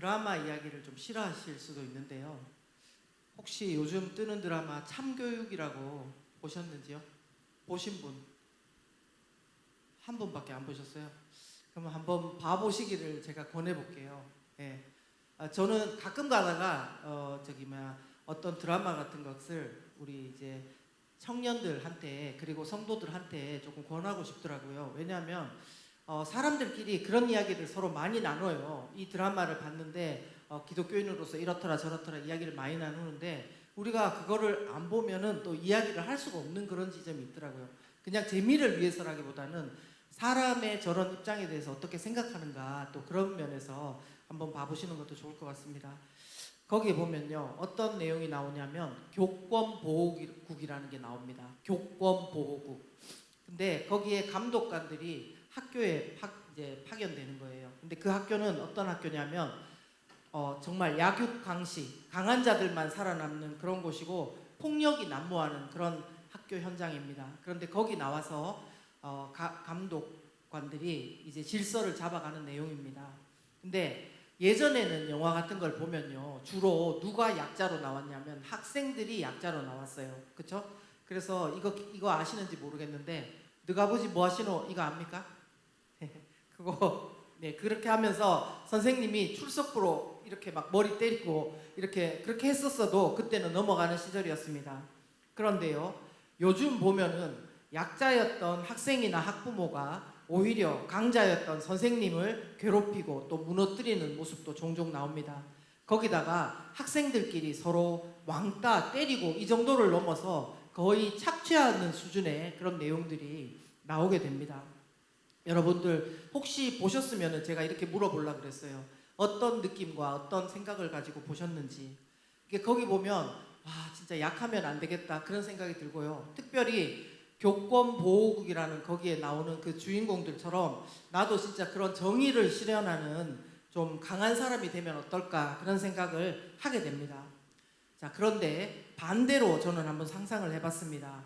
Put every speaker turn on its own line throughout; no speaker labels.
드라마 이야기를 좀 싫어하실 수도 있는데요. 혹시 요즘 뜨는 드라마 참교육이라고 보셨는지요? 보신 분? 한 분밖에 안 보셨어요? 그러면 한번 봐보시기를 제가 권해볼게요. 예. 저는 가끔 가다가 어떤 드라마 같은 것을 우리 이제 청년들한테 그리고 성도들한테 조금 권하고 싶더라고요. 왜냐하면 사람들끼리 그런 이야기를 서로 많이 나눠요. 이 드라마를 봤는데 기독교인으로서 이렇더라 저렇더라 이야기를 많이 나누는데 우리가 그거를 안 보면은 또 이야기를 할 수가 없는 그런 지점이 있더라고요. 그냥 재미를 위해서라기보다는 사람의 저런 입장에 대해서 어떻게 생각하는가 또 그런 면에서 한번 봐보시는 것도 좋을 것 같습니다. 거기에 보면요 어떤 내용이 나오냐면 교권보호국이라는 게 나옵니다. 교권보호국. 근데 거기에 감독관들이 학교에 이제 파견되는 거예요. 근데 그 학교는 어떤 학교냐면 정말 약육강식, 강한 자들만 살아남는 그런 곳이고 폭력이 난무하는 그런 학교 현장입니다. 그런데 거기 나와서 감독관들이 이제 질서를 잡아가는 내용입니다. 근데 예전에는 영화 같은 걸 보면요 주로 누가 약자로 나왔냐면 학생들이 약자로 나왔어요. 그쵸? 그래서 이거 아시는지 모르겠는데 너가 아버지 뭐 하시노? 이거 압니까? 그거 네 그렇게 하면서 선생님이 출석부로 이렇게 막 머리 때리고 이렇게 그렇게 했었어도 그때는 넘어가는 시절이었습니다. 그런데요 요즘 보면은 약자였던 학생이나 학부모가 오히려 강자였던 선생님을 괴롭히고 또 무너뜨리는 모습도 종종 나옵니다. 거기다가 학생들끼리 서로 왕따 때리고 이 정도를 넘어서 거의 착취하는 수준의 그런 내용들이 나오게 됩니다. 여러분들 혹시 보셨으면 제가 이렇게 물어보려고 그랬어요. 어떤 느낌과 어떤 생각을 가지고 보셨는지. 거기 보면 진짜 약하면 안 되겠다 그런 생각이 들고요. 특별히 교권보호국이라는 거기에 나오는 그 주인공들처럼 나도 진짜 그런 정의를 실현하는 좀 강한 사람이 되면 어떨까 그런 생각을 하게 됩니다. 자, 그런데 반대로 저는 한번 상상을 해봤습니다.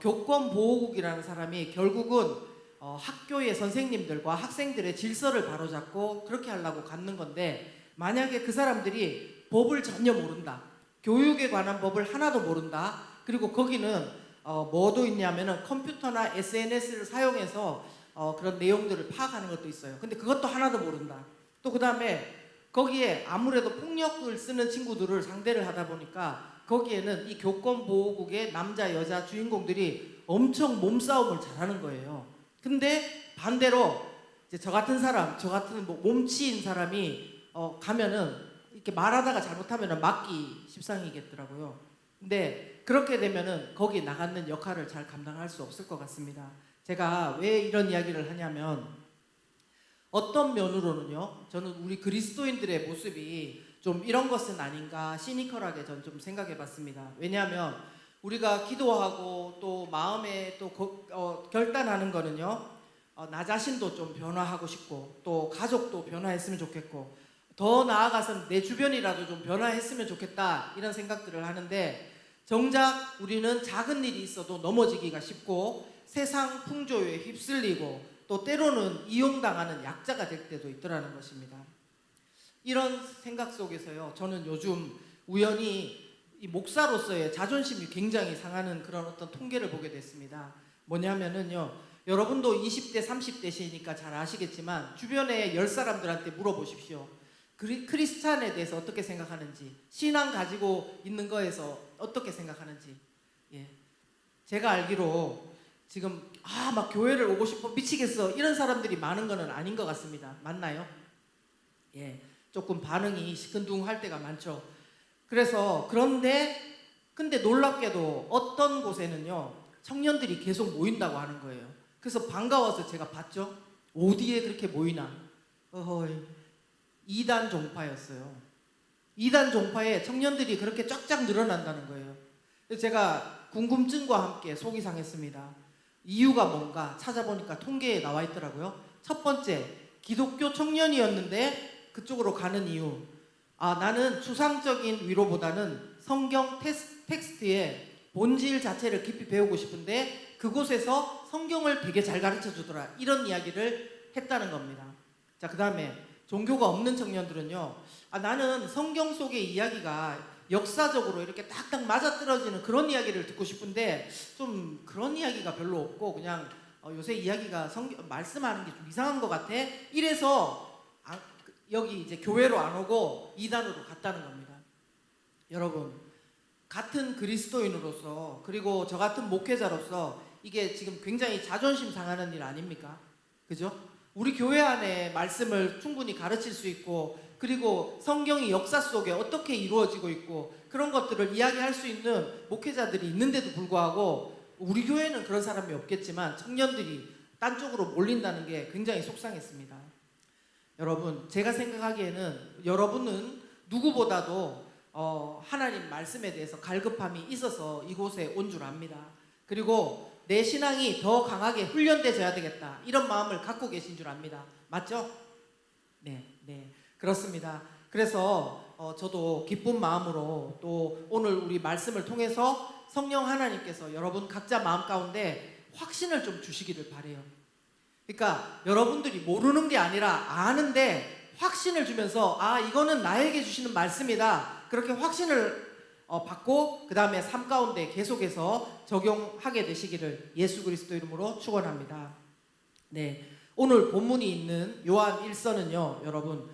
교권보호국이라는 사람이 결국은 학교의 선생님들과 학생들의 질서를 바로잡고 그렇게 하려고 갖는 건데 만약에 그 사람들이 법을 전혀 모른다. 교육에 관한 법을 하나도 모른다. 그리고 거기는 뭐도 있냐면은 컴퓨터나 SNS를 사용해서 그런 내용들을 파악하는 것도 있어요. 근데 그것도 하나도 모른다. 또 그 다음에 거기에 아무래도 폭력을 쓰는 친구들을 상대를 하다 보니까 거기에는 이 교권보호국의 남자 여자 주인공들이 엄청 몸싸움을 잘하는 거예요. 근데 반대로 이제 저 같은 사람, 저 같은 몸치인 사람이 가면은 이렇게 말하다가 잘못하면은 맞기 십상이겠더라고요. 근데 그렇게 되면은 거기 나가는 역할을 잘 감당할 수 없을 것 같습니다. 제가 왜 이런 이야기를 하냐면 어떤 면으로는요, 저는 우리 그리스도인들의 모습이 좀 이런 것은 아닌가 시니컬하게 전 좀 생각해 봤습니다. 왜냐하면 우리가 기도하고 또 마음에 또 결단하는 거는요, 나 자신도 좀 변화하고 싶고 또 가족도 변화했으면 좋겠고 더 나아가서는 내 주변이라도 좀 변화했으면 좋겠다 이런 생각들을 하는데 정작 우리는 작은 일이 있어도 넘어지기가 쉽고 세상 풍조에 휩쓸리고 또 때로는 이용당하는 약자가 될 때도 있더라는 것입니다. 이런 생각 속에서요 저는 요즘 우연히 이 목사로서의 자존심이 굉장히 상하는 그런 어떤 통계를 보게 됐습니다. 뭐냐면은요 여러분도 20대 30대시니까 잘 아시겠지만 주변에 10사람들한테 물어보십시오. 크리스찬에 대해서 어떻게 생각하는지, 신앙 가지고 있는 거에서 어떻게 생각하는지. 예. 제가 알기로 지금 막 교회를 오고 싶어 미치겠어 이런 사람들이 많은 거는 아닌 것 같습니다. 맞나요? 예. 조금 반응이 시큰둥할 때가 많죠. 그래서 근데 놀랍게도 어떤 곳에는요 청년들이 계속 모인다고 하는 거예요. 그래서 반가워서 제가 봤죠. 어디에 그렇게 모이나. 이단 종파였어요. 이단 종파에 청년들이 그렇게 쫙쫙 늘어난다는 거예요. 그래서 제가 궁금증과 함께 속이 상했습니다. 이유가 뭔가 찾아보니까 통계에 나와 있더라고요. 첫 번째, 기독교 청년이었는데 그쪽으로 가는 이유. 나는 추상적인 위로보다는 성경 텍스트의 본질 자체를 깊이 배우고 싶은데 그곳에서 성경을 되게 잘 가르쳐 주더라. 이런 이야기를 했다는 겁니다. 자, 그 다음에 종교가 없는 청년들은요, 나는 성경 속의 이야기가 역사적으로 이렇게 딱딱 맞아떨어지는 그런 이야기를 듣고 싶은데 좀 그런 이야기가 별로 없고 그냥 요새 이야기가 말씀하는 게 좀 이상한 것 같아. 이래서 여기 이제 교회로 안 오고 이단으로 갔다는 겁니다. 여러분, 같은 그리스도인으로서 그리고 저 같은 목회자로서 이게 지금 굉장히 자존심 상하는 일 아닙니까? 그죠? 우리 교회 안에 말씀을 충분히 가르칠 수 있고 그리고 성경이 역사 속에 어떻게 이루어지고 있고 그런 것들을 이야기할 수 있는 목회자들이 있는데도 불구하고 우리 교회는 그런 사람이 없겠지만 청년들이 딴 쪽으로 몰린다는 게 굉장히 속상했습니다. 여러분, 제가 생각하기에는 여러분은 누구보다도 하나님 말씀에 대해서 갈급함이 있어서 이곳에 온 줄 압니다. 그리고 내 신앙이 더 강하게 훈련되어야 되겠다 이런 마음을 갖고 계신 줄 압니다. 맞죠? 네, 그렇습니다. 그래서 저도 기쁜 마음으로 또 오늘 우리 말씀을 통해서 성령 하나님께서 여러분 각자 마음 가운데 확신을 좀 주시기를 바라요. 그러니까 여러분들이 모르는 게 아니라 아는데 확신을 주면서 이거는 나에게 주시는 말씀이다. 그렇게 확신을 받고 그 다음에 삶 가운데 계속해서 적용하게 되시기를 예수 그리스도 이름으로 축원합니다. 네, 오늘 본문이 있는 요한 1서는요, 여러분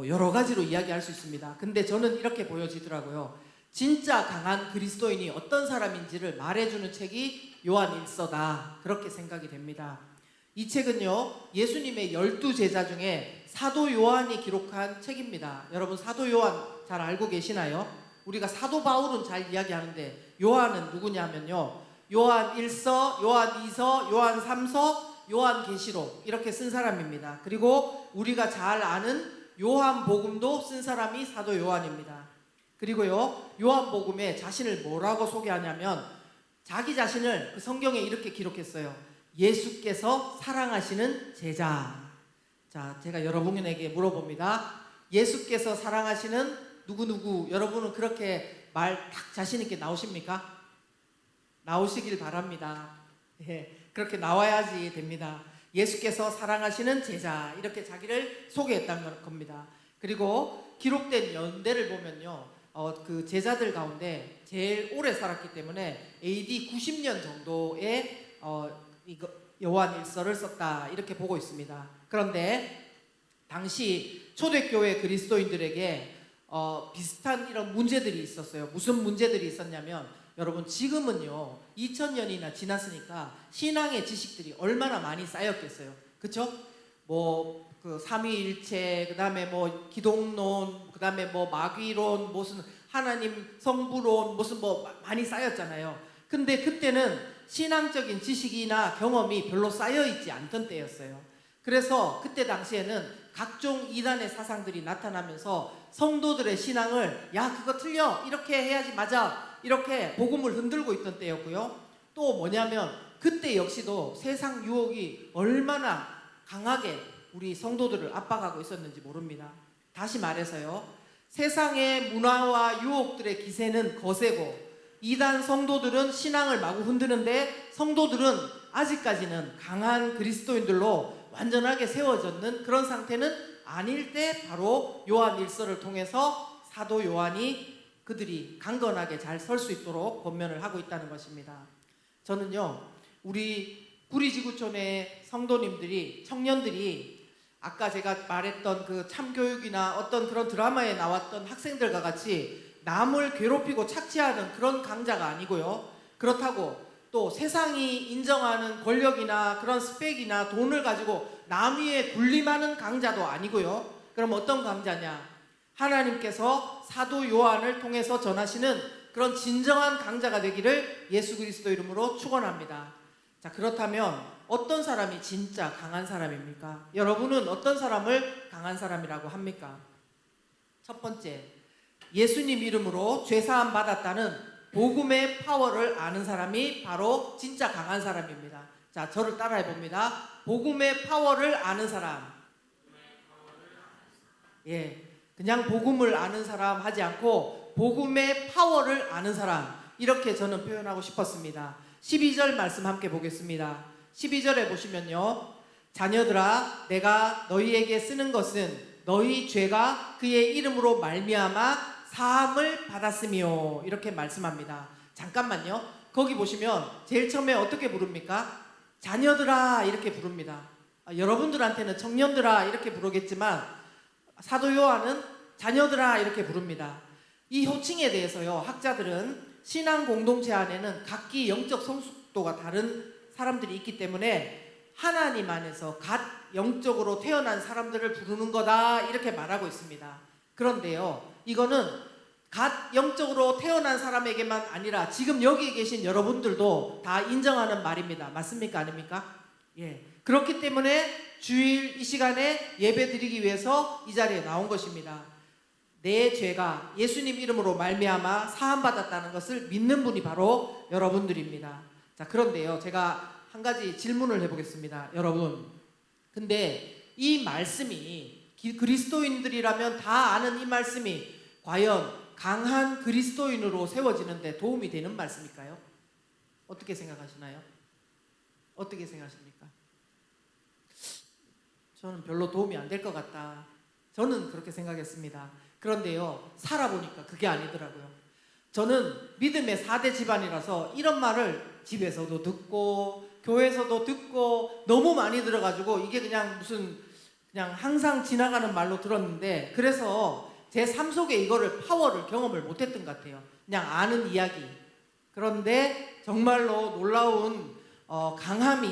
여러 가지로 이야기할 수 있습니다. 근데 저는 이렇게 보여지더라고요. 진짜 강한 그리스도인이 어떤 사람인지를 말해주는 책이 요한 1서다 그렇게 생각이 됩니다. 이 책은요, 예수님의 12제자 중에 사도 요한이 기록한 책입니다. 여러분 사도 요한 잘 알고 계시나요? 우리가 사도 바울은 잘 이야기하는데 요한은 누구냐면요, 요한 1서, 요한 2서, 요한 3서, 요한 계시록 이렇게 쓴 사람입니다. 그리고 우리가 잘 아는 요한 복음도 쓴 사람이 사도 요한입니다. 그리고요, 요한 복음에 자신을 뭐라고 소개하냐면 자기 자신을 그 성경에 이렇게 기록했어요. 예수께서 사랑하시는 제자. 자, 제가 여러분에게 물어봅니다. 예수께서 사랑하시는 누구누구, 여러분은 그렇게 말 딱 자신있게 나오십니까? 나오시길 바랍니다. 그렇게 나와야지 됩니다. 예수께서 사랑하시는 제자, 이렇게 자기를 소개했다는 겁니다. 그리고 기록된 연대를 보면요, 그 제자들 가운데 제일 오래 살았기 때문에 AD 90년 정도에 이거 요한 1서를 썼다 이렇게 보고 있습니다. 그런데 당시 초대교회 그리스도인들에게 비슷한 이런 문제들이 있었어요. 무슨 문제들이 있었냐면, 여러분 지금은요 2000년이나 지났으니까 신앙의 지식들이 얼마나 많이 쌓였겠어요. 그쵸? 그 삼위일체, 그 다음에 기독론, 그 다음에 마귀론, 무슨 하나님 성부론, 무슨 많이 쌓였잖아요. 근데 그때는 신앙적인 지식이나 경험이 별로 쌓여있지 않던 때였어요. 그래서 그때 당시에는 각종 이단의 사상들이 나타나면서 성도들의 신앙을 그거 틀려, 이렇게 해야지 맞아, 이렇게 복음을 흔들고 있던 때였고요. 또 뭐냐면 그때 역시도 세상 유혹이 얼마나 강하게 우리 성도들을 압박하고 있었는지 모릅니다. 다시 말해서요, 세상의 문화와 유혹들의 기세는 거세고 이단 성도들은 신앙을 마구 흔드는데 성도들은 아직까지는 강한 그리스도인들로 완전하게 세워졌는 그런 상태는 아닐 때 바로 요한 1서를 통해서 사도 요한이 그들이 강건하게 잘 설 수 있도록 권면을 하고 있다는 것입니다. 저는요, 우리 구리지구촌의 성도님들이, 청년들이 아까 제가 말했던 그 참교육이나 어떤 그런 드라마에 나왔던 학생들과 같이 남을 괴롭히고 착취하는 그런 강자가 아니고요, 그렇다고 또 세상이 인정하는 권력이나 그런 스펙이나 돈을 가지고 남 위에 군림하는 강자도 아니고요. 그럼 어떤 강자냐? 하나님께서 사도 요한을 통해서 전하시는 그런 진정한 강자가 되기를 예수 그리스도 이름으로 축원합니다. 자, 그렇다면 어떤 사람이 진짜 강한 사람입니까? 여러분은 어떤 사람을 강한 사람이라고 합니까? 첫 번째, 예수님 이름으로 죄사함 받았다는 복음의 파워를 아는 사람이 바로 진짜 강한 사람입니다. 자, 저를 따라해 봅니다. 복음의 파워를 아는 사람. 그냥 복음을 아는 사람 하지 않고 복음의 파워를 아는 사람, 이렇게 저는 표현하고 싶었습니다. 12절 말씀 함께 보겠습니다. 12절에 보시면요, 자녀들아 내가 너희에게 쓰는 것은 너희 죄가 그의 이름으로 말미암아 사함을 받았으며 이렇게 말씀합니다. 잠깐만요. 거기 보시면 제일 처음에 어떻게 부릅니까? 자녀들아 이렇게 부릅니다. 여러분들한테는 청년들아 이렇게 부르겠지만 사도 요한은 자녀들아 이렇게 부릅니다. 이 호칭에 대해서요, 학자들은 신앙 공동체 안에는 각기 영적 성숙도가 다른 사람들이 있기 때문에 하나님 안에서 갓 영적으로 태어난 사람들을 부르는 거다 이렇게 말하고 있습니다. 그런데요, 이거는 갓 영적으로 태어난 사람에게만 아니라 지금 여기 계신 여러분들도 다 인정하는 말입니다. 맞습니까? 아닙니까? 예. 그렇기 때문에 주일 이 시간에 예배 드리기 위해서 이 자리에 나온 것입니다. 내 죄가 예수님 이름으로 말미암아 사함받았다는 것을 믿는 분이 바로 여러분들입니다. 자, 그런데요, 제가 한 가지 질문을 해보겠습니다. 여러분, 근데 이 말씀이 그리스도인들이라면 다 아는 이 말씀이 과연 강한 그리스도인으로 세워지는데 도움이 되는 말씀일까요? 어떻게 생각하시나요? 어떻게 생각하십니까? 저는 별로 도움이 안 될 것 같다. 저는 그렇게 생각했습니다. 그런데요, 살아보니까 그게 아니더라고요. 저는 믿음의 4대 집안이라서 이런 말을 집에서도 듣고 교회에서도 듣고 너무 많이 들어가지고 이게 그냥 무슨 그냥 항상 지나가는 말로 들었는데, 그래서 제 삶 속에 이거를 파워를 경험을 못했던 것 같아요. 그냥 아는 이야기. 그런데 정말로 놀라운 강함이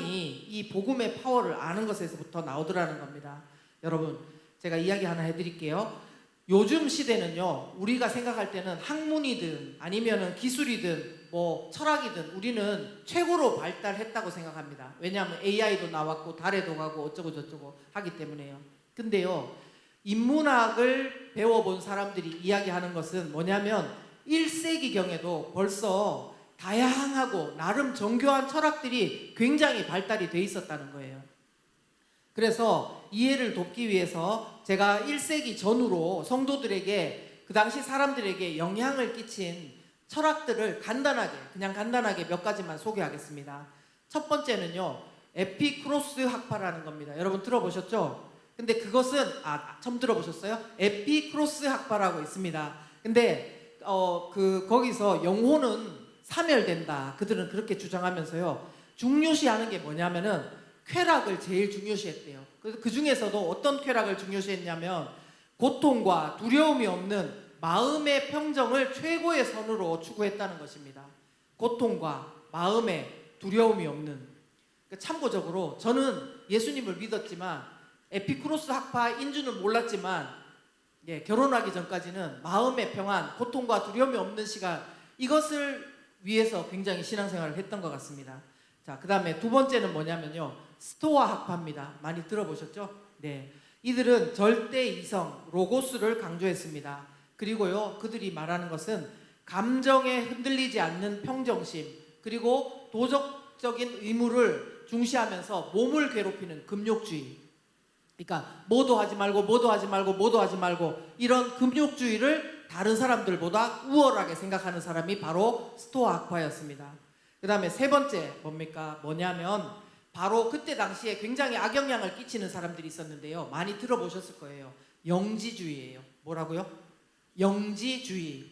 이 복음의 파워를 아는 것에서부터 나오더라는 겁니다. 여러분, 제가 이야기 하나 해드릴게요. 요즘 시대는요, 우리가 생각할 때는 학문이든 아니면은 기술이든 뭐 철학이든 우리는 최고로 발달했다고 생각합니다. 왜냐하면 AI도 나왔고 달에도 가고 어쩌고 저쩌고 하기 때문에요. 근데요, 인문학을 배워본 사람들이 이야기하는 것은 뭐냐면 1세기경에도 벌써 다양하고 나름 정교한 철학들이 굉장히 발달이 돼 있었다는 거예요. 그래서 이해를 돕기 위해서 제가 1세기 전후로 성도들에게, 그 당시 사람들에게 영향을 끼친 철학들을 간단하게 몇 가지만 소개하겠습니다. 첫 번째는요, 에피쿠로스 학파라는 겁니다. 여러분 들어보셨죠? 근데 그것은 처음 들어보셨어요? 에피쿠로스 학파라고 있습니다. 근데 거기서 영혼은 사멸된다, 그들은 그렇게 주장하면서요, 중요시하는 게 뭐냐면은 쾌락을 제일 중요시했대요. 그래서 그 중에서도 어떤 쾌락을 중요시했냐면 고통과 두려움이 없는 마음의 평정을 최고의 선으로 추구했다는 것입니다. 고통과 마음의 두려움이 없는. 참고적으로 저는 예수님을 믿었지만 에피쿠로스 학파인 줄은 몰랐지만 결혼하기 전까지는 마음의 평안, 고통과 두려움이 없는 시간, 이것을 위해서 굉장히 신앙생활을 했던 것 같습니다. 자, 그 다음에 두 번째는 뭐냐면요, 스토아 학파입니다. 많이 들어보셨죠? 네, 이들은 절대 이성, 로고스를 강조했습니다. 그리고요, 그들이 말하는 것은 감정에 흔들리지 않는 평정심, 그리고 도덕적인 의무를 중시하면서 몸을 괴롭히는 금욕주의. 그러니까 뭐도 하지 말고 이런 금욕주의를 다른 사람들보다 우월하게 생각하는 사람이 바로 스토아 학파였습니다. 그 다음에 세 번째 뭐냐면 바로 그때 당시에 굉장히 악영향을 끼치는 사람들이 있었는데요, 많이 들어보셨을 거예요. 영지주의예요. 뭐라고요? 영지주의.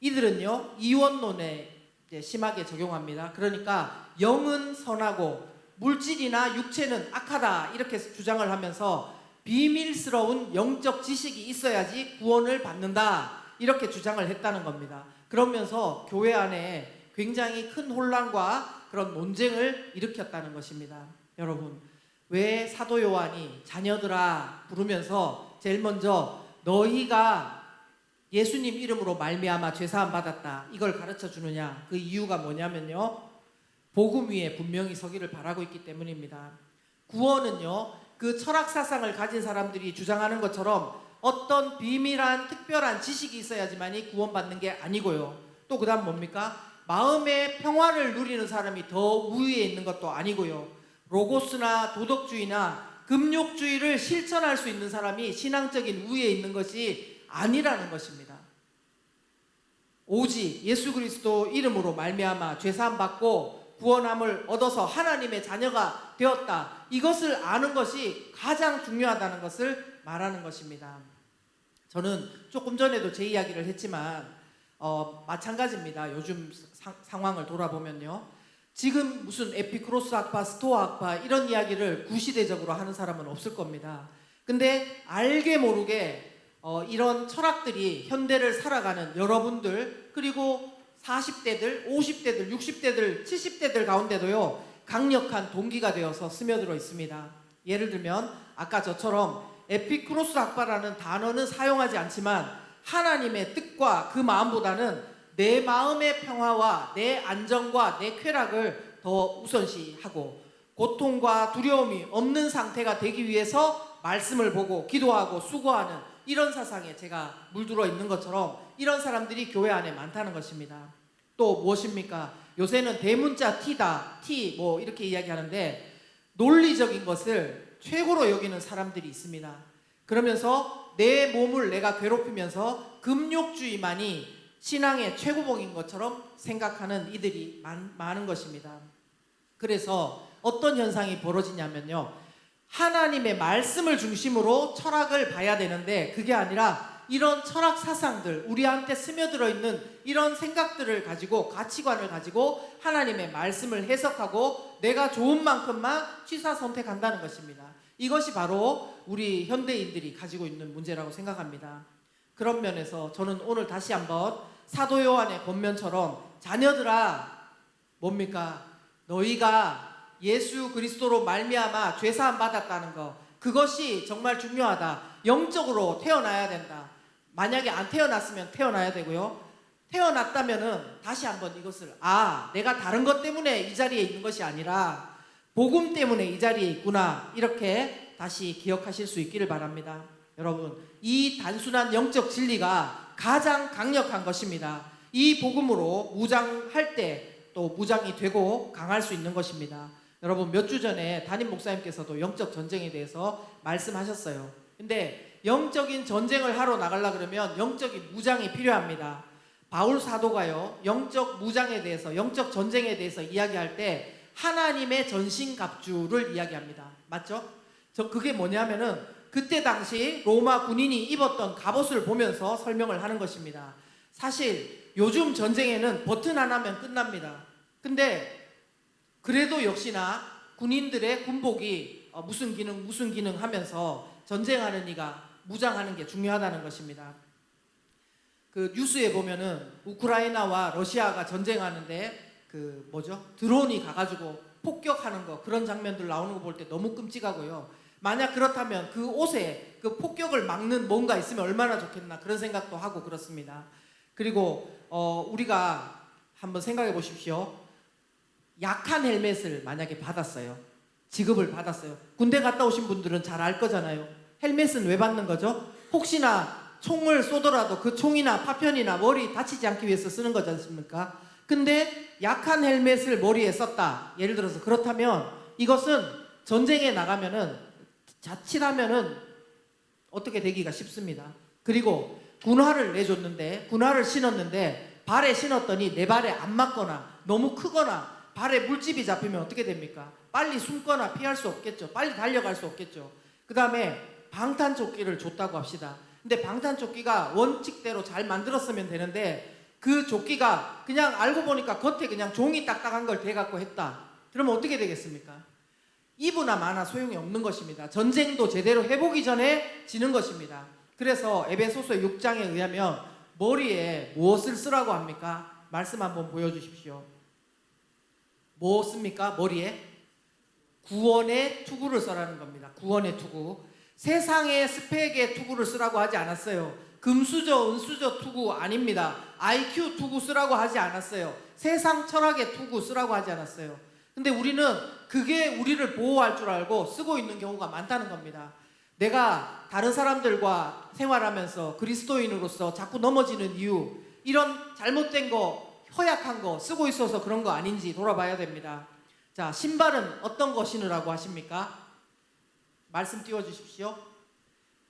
이들은요, 이원론에 심하게 적용합니다. 그러니까 영은 선하고 물질이나 육체는 악하다, 이렇게 주장을 하면서 비밀스러운 영적 지식이 있어야지 구원을 받는다, 이렇게 주장을 했다는 겁니다. 그러면서 교회 안에 굉장히 큰 혼란과 그런 논쟁을 일으켰다는 것입니다. 여러분, 왜 사도 요한이 자녀들아 부르면서 제일 먼저 너희가 예수님 이름으로 말미암아 죄사함 받았다, 이걸 가르쳐 주느냐? 그 이유가 뭐냐면요, 복음 위에 분명히 서기를 바라고 있기 때문입니다. 구원은요, 그 철학 사상을 가진 사람들이 주장하는 것처럼 어떤 비밀한 특별한 지식이 있어야지만이 구원받는 게 아니고요, 또 그 다음 뭡니까? 마음의 평화를 누리는 사람이 더 우위에 있는 것도 아니고요, 로고스나 도덕주의나 금욕주의를 실천할 수 있는 사람이 신앙적인 우위에 있는 것이 아니라는 것입니다. 오직 예수 그리스도 이름으로 말미암아 죄사함 받고 구원함을 얻어서 하나님의 자녀가 되었다. 이것을 아는 것이 가장 중요하다는 것을 말하는 것입니다. 저는 조금 전에도 제 이야기를 했지만 마찬가지입니다. 요즘 상황을 돌아보면요. 지금 무슨 에피크로스 학파, 스토아 학파 이런 이야기를 구시대적으로 하는 사람은 없을 겁니다. 근데 알게 모르게 이런 철학들이 현대를 살아가는 여러분들, 그리고 40대들, 50대들, 60대들, 70대들 가운데도요, 강력한 동기가 되어서 스며들어 있습니다. 예를 들면 아까 저처럼 에피크로스 학파라는 단어는 사용하지 않지만 하나님의 뜻과 그 마음보다는 내 마음의 평화와 내 안정과 내 쾌락을 더 우선시하고 고통과 두려움이 없는 상태가 되기 위해서 말씀을 보고 기도하고 수고하는 이런 사상에 제가 물들어 있는 것처럼 이런 사람들이 교회 안에 많다는 것입니다. 또 무엇입니까? 요새는 대문자 T다, T 뭐 이렇게 이야기하는데 논리적인 것을 최고로 여기는 사람들이 있습니다. 그러면서 내 몸을 내가 괴롭히면서 금욕주의만이 신앙의 최고봉인 것처럼 생각하는 이들이 많은 것입니다. 그래서 어떤 현상이 벌어지냐면요, 하나님의 말씀을 중심으로 철학을 봐야 되는데 그게 아니라 이런 철학 사상들, 우리한테 스며들어 있는 이런 생각들을 가지고, 가치관을 가지고 하나님의 말씀을 해석하고 내가 좋은 만큼만 취사 선택한다는 것입니다. 이것이 바로 우리 현대인들이 가지고 있는 문제라고 생각합니다. 그런 면에서 저는 오늘 다시 한번 사도 요한의 권면처럼 자녀들아, 뭡니까? 너희가 예수 그리스도로 말미암아 죄사함 받았다는 것, 그것이 정말 중요하다. 영적으로 태어나야 된다. 만약에 안 태어났으면 태어나야 되고요. 태어났다면은 다시 한번 이것을 내가 다른 것 때문에 이 자리에 있는 것이 아니라 복음 때문에 이 자리에 있구나, 이렇게 다시 기억하실 수 있기를 바랍니다. 여러분, 이 단순한 영적 진리가 가장 강력한 것입니다. 이 복음으로 무장할 때 또 무장이 되고 강할 수 있는 것입니다. 여러분, 몇 주 전에 담임 목사님께서도 영적 전쟁에 대해서 말씀하셨어요. 근데 영적인 전쟁을 하러 나가려 그러면 영적인 무장이 필요합니다. 바울 사도가요, 영적 무장에 대해서, 영적 전쟁에 대해서 이야기할 때 하나님의 전신갑주를 이야기합니다. 맞죠? 그게 뭐냐면은 그때 당시 로마 군인이 입었던 갑옷을 보면서 설명을 하는 것입니다. 사실 요즘 전쟁에는 버튼 하나면 끝납니다. 근데 그래도 역시나 군인들의 군복이 무슨 기능 하면서 전쟁하는 이가 무장하는 게 중요하다는 것입니다. 그 뉴스에 보면은 우크라이나와 러시아가 전쟁하는데 드론이 가가지고 폭격하는 거, 그런 장면들 나오는 거 볼 때 너무 끔찍하고요. 만약 그렇다면 그 옷에 그 폭격을 막는 뭔가 있으면 얼마나 좋겠나, 그런 생각도 하고 그렇습니다. 그리고 우리가 한번 생각해 보십시오. 약한 헬멧을 만약에 받았어요. 지급을 받았어요. 군대 갔다 오신 분들은 잘 알 거잖아요. 헬멧은 왜 받는 거죠? 혹시나 총을 쏘더라도 그 총이나 파편이나 머리 다치지 않기 위해서 쓰는 거지 않습니까? 근데 약한 헬멧을 머리에 썼다, 예를 들어서 그렇다면 이것은 전쟁에 나가면은 자칫하면은 어떻게 되기가 쉽습니다. 그리고 군화를 내줬는데, 군화를 신었는데 발에 신었더니 내 발에 안 맞거나 너무 크거나 발에 물집이 잡히면 어떻게 됩니까? 빨리 숨거나 피할 수 없겠죠. 빨리 달려갈 수 없겠죠. 그 다음에 방탄조끼를 줬다고 합시다. 근데 방탄조끼가 원칙대로 잘 만들었으면 되는데 그 조끼가 그냥 알고 보니까 겉에 그냥 종이 딱딱한 걸 대갖고 했다. 그러면 어떻게 되겠습니까? 이브나 마나 소용이 없는 것입니다. 전쟁도 제대로 해보기 전에 지는 것입니다. 그래서 에베소서 6장에 의하면 머리에 무엇을 쓰라고 합니까? 말씀 한번 보여주십시오. 뭐 씁니까? 머리에? 구원의 투구를 써라는 겁니다. 구원의 투구. 세상의 스펙의 투구를 쓰라고 하지 않았어요. 금수저, 은수저 투구 아닙니다. IQ 투구 쓰라고 하지 않았어요. 세상 철학의 투구 쓰라고 하지 않았어요. 근데 우리는 그게 우리를 보호할 줄 알고 쓰고 있는 경우가 많다는 겁니다. 내가 다른 사람들과 생활하면서 그리스도인으로서 자꾸 넘어지는 이유, 이런 잘못된 거, 허약한 거 쓰고 있어서 그런 거 아닌지 돌아봐야 됩니다. 자, 신발은 어떤 거 신으라고 하십니까? 말씀 띄워주십시오.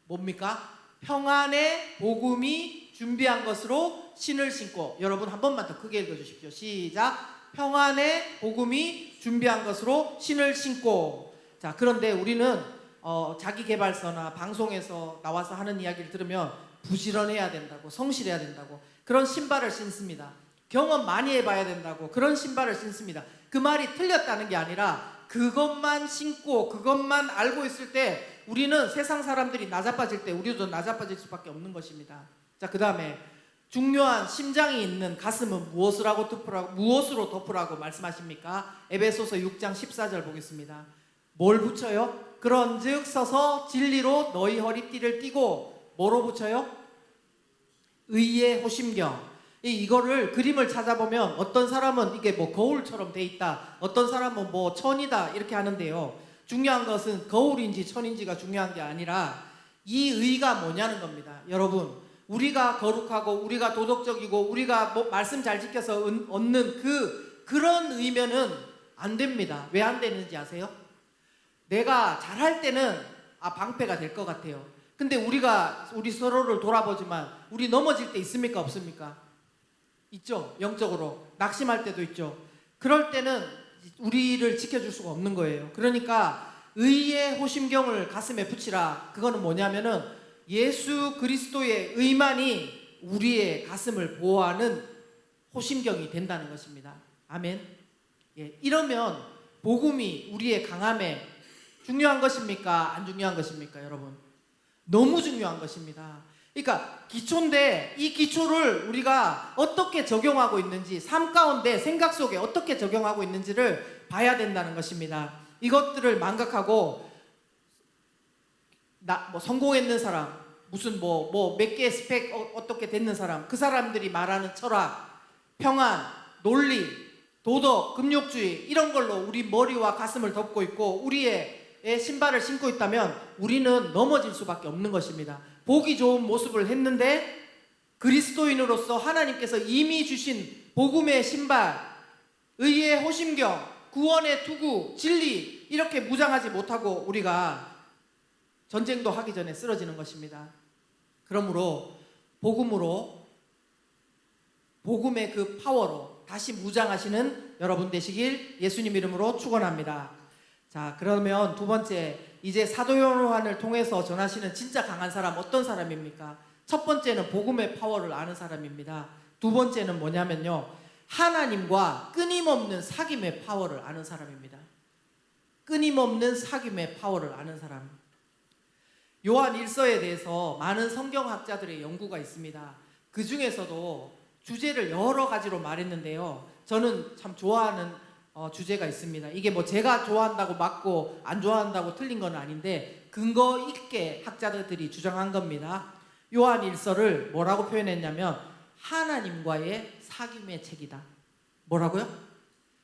뭡니까? 평안의 복음이 준비한 것으로 신을 신고. 여러분 한 번만 더 크게 읽어주십시오. 시작. 평안의 복음이 준비한 것으로 신을 신고. 자, 그런데 우리는 자기계발서나 방송에서 나와서 하는 이야기를 들으면 부지런해야 된다고, 성실해야 된다고 그런 신발을 신습니다. 경험 많이 해봐야 된다고 그런 신발을 신습니다. 그 말이 틀렸다는 게 아니라 그것만 신고 그것만 알고 있을 때 우리는 세상 사람들이 나자빠질 때 우리도 나자빠질 수밖에 없는 것입니다. 자, 그 다음에 중요한 심장이 있는 가슴은 무엇으로 덮으라고 말씀하십니까? 에베소서 6장 14절 보겠습니다. 뭘 붙여요? 그런즉 서서 진리로 너희 허리띠를 띠고 뭐로 붙여요? 의의 호심경. 이거를 그림을 찾아보면 어떤 사람은 이게 뭐 거울처럼 돼 있다, 어떤 사람은 뭐 천이다 이렇게 하는데요. 중요한 것은 거울인지 천인지가 중요한 게 아니라 이 의가 뭐냐는 겁니다. 여러분, 우리가 거룩하고 우리가 도덕적이고 우리가 뭐 말씀 잘 지켜서 얻는 그런 의면은 안 됩니다. 왜 안 되는지 아세요? 내가 잘할 때는 방패가 될 것 같아요. 근데 우리 서로를 돌아보지만 우리 넘어질 때 있습니까? 없습니까? 있죠. 영적으로 낙심할 때도 있죠. 그럴 때는 우리를 지켜줄 수가 없는 거예요. 그러니까 의의 호심경을 가슴에 붙이라. 그거는 뭐냐면은 예수 그리스도의 의만이 우리의 가슴을 보호하는 호심경이 된다는 것입니다. 아멘. 예, 이러면 복음이 우리의 강함에 중요한 것입니까? 안 중요한 것입니까? 여러분, 너무 중요한 것입니다. 그러니까 기초인데 이 기초를 우리가 어떻게 적용하고 있는지, 삶 가운데 생각 속에 어떻게 적용하고 있는지를 봐야 된다는 것입니다. 이것들을 망각하고 뭐 성공했는 사람, 무슨 몇 개의 스펙 어떻게 됐는 사람, 그 사람들이 말하는 철학, 평안, 논리, 도덕, 금욕주의 이런 걸로 우리 머리와 가슴을 덮고 있고 우리의 신발을 신고 있다면 우리는 넘어질 수밖에 없는 것입니다. 보기 좋은 모습을 했는데 그리스도인으로서 하나님께서 이미 주신 복음의 신발, 의의 호심경, 구원의 투구, 진리 이렇게 무장하지 못하고 우리가 전쟁도 하기 전에 쓰러지는 것입니다. 그러므로 복음의 그 파워로 다시 무장하시는 여러분 되시길 예수님 이름으로 축원합니다. 자, 그러면 두 번째, 이제 사도 요한을 통해서 전하시는 진짜 강한 사람 어떤 사람입니까? 첫 번째는 복음의 파워를 아는 사람입니다. 두 번째는 뭐냐면요, 하나님과 끊임없는 사귐의 파워를 아는 사람입니다. 끊임없는 사귐의 파워를 아는 사람. 요한 1서에 대해서 많은 성경학자들의 연구가 있습니다. 그 중에서도 주제를 여러 가지로 말했는데요, 저는 참 좋아하는 주제가 있습니다. 이게 뭐 제가 좋아한다고 맞고 안 좋아한다고 틀린 건 아닌데 근거 있게 학자들이 주장한 겁니다. 요한 1서를 뭐라고 표현했냐면 하나님과의 사귐의 책이다. 뭐라고요?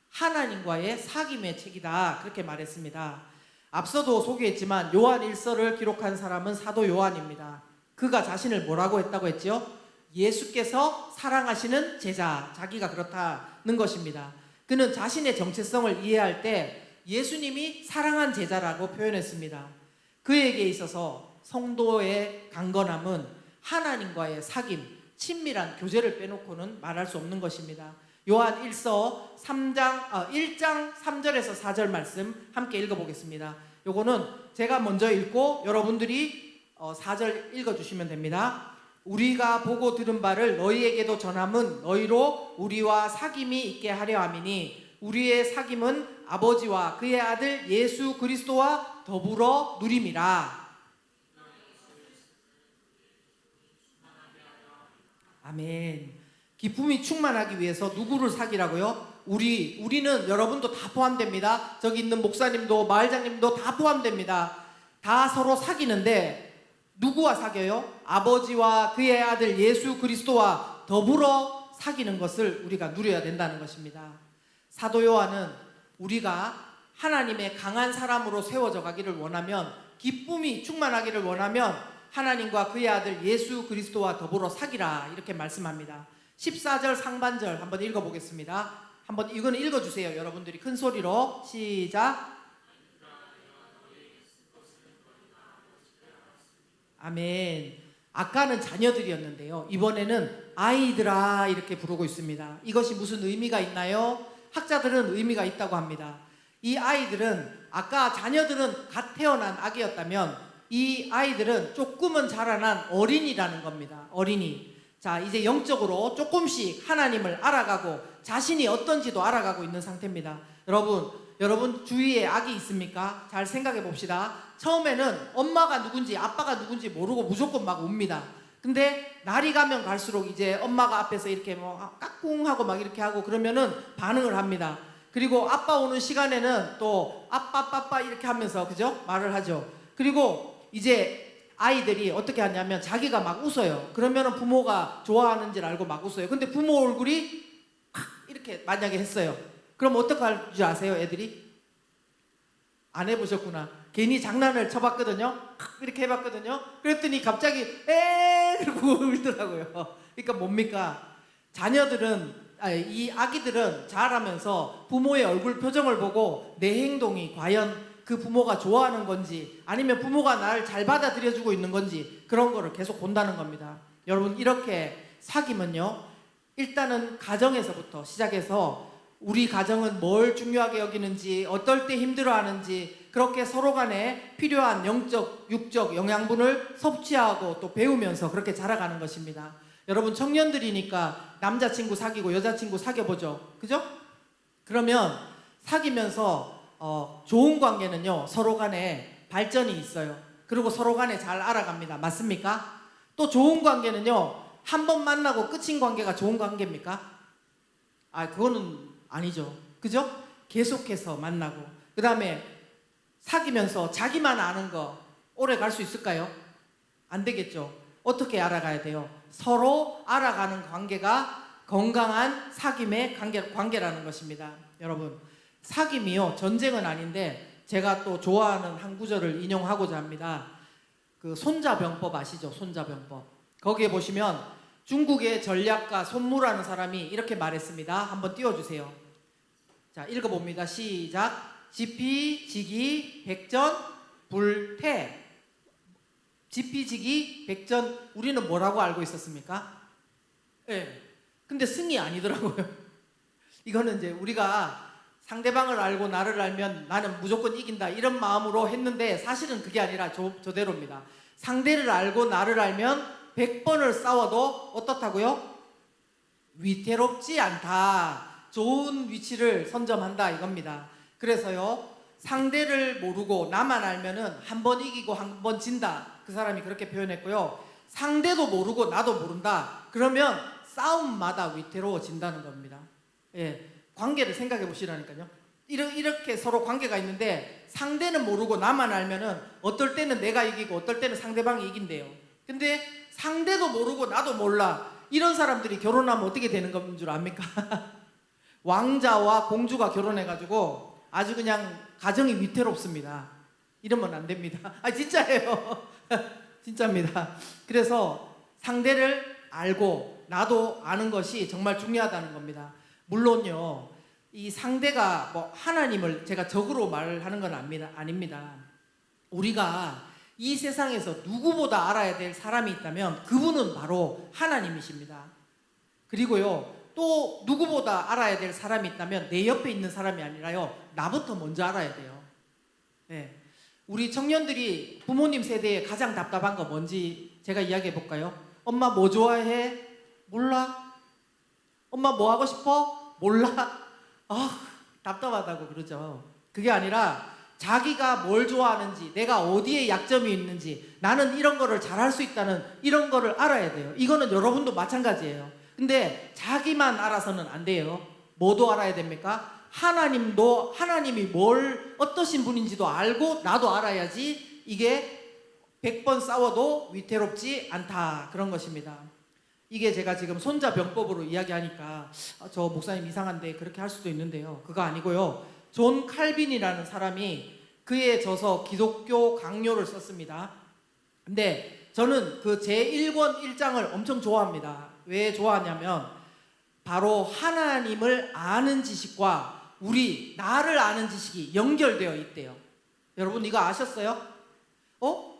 하나님과의 사귐의 책이다. 그렇게 말했습니다. 앞서도 소개했지만 요한 1서를 기록한 사람은 사도 요한입니다. 그가 자신을 뭐라고 했다고 했죠? 예수께서 사랑하시는 제자, 자기가 그렇다는 것입니다. 그는 자신의 정체성을 이해할 때 예수님이 사랑한 제자라고 표현했습니다. 그에게 있어서 성도의 강건함은 하나님과의 사귐, 친밀한 교제를 빼놓고는 말할 수 없는 것입니다. 요한 1서 1장 3절에서 4절 말씀 함께 읽어보겠습니다. 요거는 제가 먼저 읽고 여러분들이 4절 읽어주시면 됩니다. 우리가 보고 들은 바를 너희에게도 전함은 너희로 우리와 사귐이 있게 하려 함이니 우리의 사귐은 아버지와 그의 아들 예수 그리스도와 더불어 누림이라. 아멘. 기쁨이 충만하기 위해서 누구를 사귀라고요? 우리는 여러분도 다 포함됩니다. 저기 있는 목사님도 마을장님도 다 포함됩니다. 다 서로 사귀는데 누구와 사귀어요? 아버지와 그의 아들 예수 그리스도와 더불어 사귀는 것을 우리가 누려야 된다는 것입니다. 사도 요한은 우리가 하나님의 강한 사람으로 세워져 가기를 원하면, 기쁨이 충만하기를 원하면 하나님과 그의 아들 예수 그리스도와 더불어 사귀라 이렇게 말씀합니다. 14절 상반절 한번 읽어보겠습니다. 한번 이거는 읽어주세요. 여러분들이 큰 소리로. 시작. 아멘. 아까는 자녀들이었는데요, 이번에는 아이들아 이렇게 부르고 있습니다. 이것이 무슨 의미가 있나요? 학자들은 의미가 있다고 합니다. 이 아이들은 아까 자녀들은 갓 태어난 아기였다면 이 아이들은 조금은 자라난 어린이라는 겁니다. 어린이. 자, 이제 영적으로 조금씩 하나님을 알아가고 자신이 어떤지도 알아가고 있는 상태입니다. 여러분 주위에 아기 있습니까? 잘 생각해 봅시다. 처음에는 엄마가 누군지 아빠가 누군지 모르고 무조건 막 웁니다. 근데 날이 가면 갈수록 이제 엄마가 앞에서 이렇게 뭐 까꿍하고 막 이렇게 하고 그러면은 반응을 합니다. 그리고 아빠 오는 시간에는 또 아빠 이렇게 하면서 그죠? 말을 하죠. 그리고 이제 아이들이 어떻게 하냐면 자기가 막 웃어요. 그러면은 부모가 좋아하는 줄 알고 막 웃어요. 근데 부모 얼굴이 이렇게 만약에 했어요. 그럼 어떡할 줄 아세요, 애들이? 안 해보셨구나. 괜히 장난을 쳐봤거든요. 이렇게 해봤거든요. 그랬더니 갑자기 그러고 울더라고요. 그러니까 뭡니까? 이 아기들은 자라면서 부모의 얼굴 표정을 보고 내 행동이 과연 그 부모가 좋아하는 건지 아니면 부모가 나를 잘 받아들여주고 있는 건지 그런 거를 계속 본다는 겁니다. 여러분, 이렇게 사귐은요, 일단은 가정에서부터 시작해서 우리 가정은 뭘 중요하게 여기는지, 어떨 때 힘들어하는지, 그렇게 서로 간에 필요한 영적, 육적 영양분을 섭취하고 또 배우면서 그렇게 자라가는 것입니다. 여러분, 청년들이니까 남자친구 사귀고 여자친구 사귀어보죠. 그죠? 그러면 사귀면서 좋은 관계는요, 서로 간에 발전이 있어요. 그리고 서로 간에 잘 알아갑니다. 맞습니까? 또 좋은 관계는요, 한 번 만나고 끝인 관계가 좋은 관계입니까? 그거는 아니죠. 그죠? 계속해서 만나고 그 다음에 사귀면서 자기만 아는 거 오래 갈 수 있을까요? 안 되겠죠. 어떻게 알아가야 돼요? 서로 알아가는 관계가 건강한 사귐의 관계라는 것입니다. 여러분, 사귐이요, 전쟁은 아닌데 제가 또 좋아하는 한 구절을 인용하고자 합니다. 그 손자병법 아시죠? 손자병법. 거기에 보시면 중국의 전략가 손무라는 사람이 이렇게 말했습니다. 한번 띄워주세요. 자, 읽어봅니다. 시작. 지피지기 백전불태. 지피지기 백전, 우리는 뭐라고 알고 있었습니까? 근데 승이 아니더라고요. 이거는 이제 우리가 상대방을 알고 나를 알면 나는 무조건 이긴다 이런 마음으로 했는데 사실은 그게 아니라 저대로입니다. 상대를 알고 나를 알면 100번을 싸워도 어떻다고요? 위태롭지 않다. 좋은 위치를 선점한다 이겁니다. 그래서요, 상대를 모르고 나만 알면은 한 번 이기고 한 번 진다. 그 사람이 그렇게 표현했고요. 상대도 모르고 나도 모른다. 그러면 싸움마다 위태로워진다는 겁니다. 관계를 생각해 보시라니까요. 이렇게 서로 관계가 있는데 상대는 모르고 나만 알면은 어떨 때는 내가 이기고 어떨 때는 상대방이 이긴대요. 근데 상대도 모르고 나도 몰라. 이런 사람들이 결혼하면 어떻게 되는 건 줄 압니까? 왕자와 공주가 결혼해가지고 아주 그냥 가정이 위태롭습니다. 이러면 안 됩니다. 진짜예요. 진짜입니다. 그래서 상대를 알고 나도 아는 것이 정말 중요하다는 겁니다. 물론요, 이 상대가 뭐 하나님을 제가 적으로 말하는 건 아닙니다. 우리가 이 세상에서 누구보다 알아야 될 사람이 있다면 그분은 바로 하나님이십니다. 그리고요, 또 누구보다 알아야 될 사람이 있다면 내 옆에 있는 사람이 아니라요, 나부터 먼저 알아야 돼요. 우리 청년들이 부모님 세대에 가장 답답한 거 뭔지 제가 이야기해 볼까요? 엄마 뭐 좋아해? 몰라. 엄마 뭐 하고 싶어? 몰라. 답답하다고 그러죠. 그게 아니라 자기가 뭘 좋아하는지, 내가 어디에 약점이 있는지, 나는 이런 거를 잘할 수 있다는 이런 거를 알아야 돼요. 이거는 여러분도 마찬가지예요. 근데 자기만 알아서는 안 돼요. 뭐도 알아야 됩니까? 하나님이 어떠신 분인지도 알고 나도 알아야지 이게 100번 싸워도 위태롭지 않다, 그런 것입니다. 이게 제가 지금 손자병법으로 이야기하니까 저 목사님 이상한데 그렇게 할 수도 있는데요. 그거 아니고요. 존 칼빈이라는 사람이 그에 져서 기독교 강요를 썼습니다. 근데 저는 그 제1권 1장을 엄청 좋아합니다. 왜 좋아하냐면 바로 하나님을 아는 지식과 나를 아는 지식이 연결되어 있대요. 여러분, 이거 아셨어요?